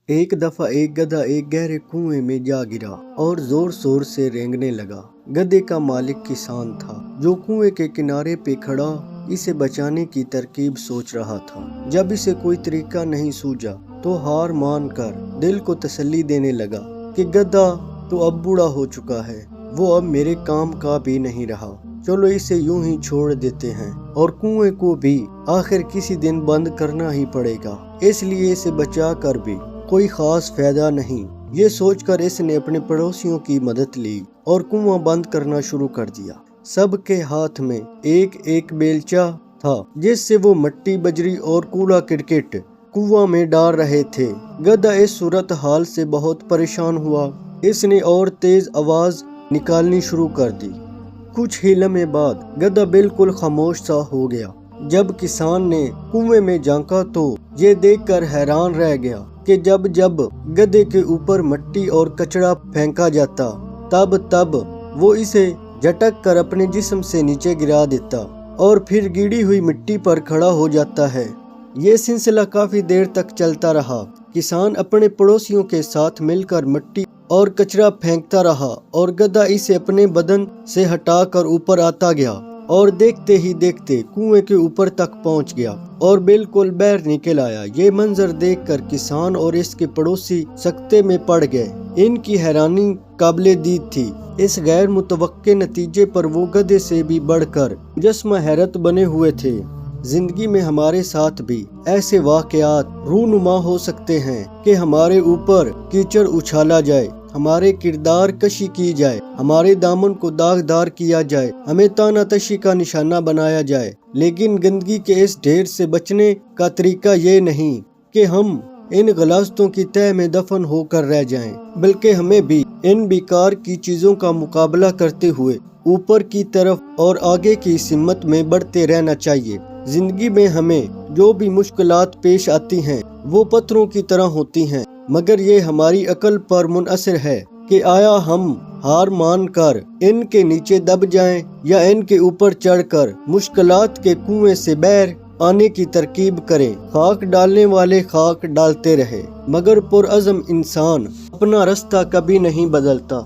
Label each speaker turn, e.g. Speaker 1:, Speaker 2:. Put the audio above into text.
Speaker 1: ایک دفعہ ایک گدھا ایک گہرے کنویں میں جا گرا اور زور زور سے رینگنے لگا۔ گدھے کا مالک کسان تھا جو کنویں کے کنارے پہ کھڑا اسے بچانے کی ترکیب سوچ رہا تھا۔ جب اسے کوئی طریقہ نہیں سوجا تو ہار مان کر دل کو تسلی دینے لگا کہ گدھا تو اب بوڑھا ہو چکا ہے، وہ اب میرے کام کا بھی نہیں رہا، چلو اسے یوں ہی چھوڑ دیتے ہیں اور کنویں کو بھی آخر کسی دن بند کرنا ہی پڑے گا، اس لیے اسے بچا کر بھی کوئی خاص فائدہ نہیں۔ یہ سوچ کر اس نے اپنے پڑوسیوں کی مدد لی اور کنواں بند کرنا شروع کر دیا۔ سب کے ہاتھ میں ایک ایک بیلچہ تھا جس سے وہ مٹی، بجری اور کوڑا کرکٹ کنواں میں ڈال رہے تھے۔ گدھا اس صورتحال سے بہت پریشان ہوا، اس نے اور تیز آواز نکالنی شروع کر دی۔ کچھ ہی لمحے بعد گدھا بالکل خاموش سا ہو گیا۔ جب کسان نے کنویں میں جھانکا تو یہ دیکھ کر حیران رہ گیا کہ جب گدھے کے اوپر مٹی اور کچڑا پھینکا جاتا تب وہ اسے جھٹک کر اپنے جسم سے نیچے گرا دیتا اور پھر گیڑی ہوئی مٹی پر کھڑا ہو جاتا ہے۔ یہ سلسلہ کافی دیر تک چلتا رہا۔ کسان اپنے پڑوسیوں کے ساتھ مل کر مٹی اور کچرا پھینکتا رہا اور گدھا اسے اپنے بدن سے ہٹا کر اوپر آتا گیا اور دیکھتے ہی دیکھتے کنویں کے اوپر تک پہنچ گیا اور بالکل باہر نکل آیا۔ یہ منظر دیکھ کر کسان اور اس کے پڑوسی سکتے میں پڑ گئے۔ ان کی حیرانی قابل دید تھی۔ اس غیر متوقع نتیجے پر وہ گدھے سے بھی بڑھ کر جسم حیرت بنے ہوئے تھے۔ زندگی میں ہمارے ساتھ بھی ایسے واقعات رونما ہو سکتے ہیں کہ ہمارے اوپر کیچڑ اچھالا جائے، ہمارے کردار کشی کی جائے، ہمارے دامن کو داغدار کیا جائے، ہمیں تانا تشی کا نشانہ بنایا جائے، لیکن گندگی کے اس ڈھیر سے بچنے کا طریقہ یہ نہیں کہ ہم ان غلاظتوں کی تہہ میں دفن ہو کر رہ جائیں، بلکہ ہمیں بھی ان بیکار کی چیزوں کا مقابلہ کرتے ہوئے اوپر کی طرف اور آگے کی سمت میں بڑھتے رہنا چاہیے۔ زندگی میں ہمیں جو بھی مشکلات پیش آتی ہیں وہ پتھروں کی طرح ہوتی ہیں، مگر یہ ہماری عقل پر منحصر ہے کہ آیا ہم ہار مان کر ان کے نیچے دب جائیں یا ان کے اوپر چڑھ کر مشکلات کے کنویں سے باہر آنے کی ترکیب کریں۔ خاک ڈالنے والے خاک ڈالتے رہے، مگر پرعزم انسان اپنا راستہ کبھی نہیں بدلتا۔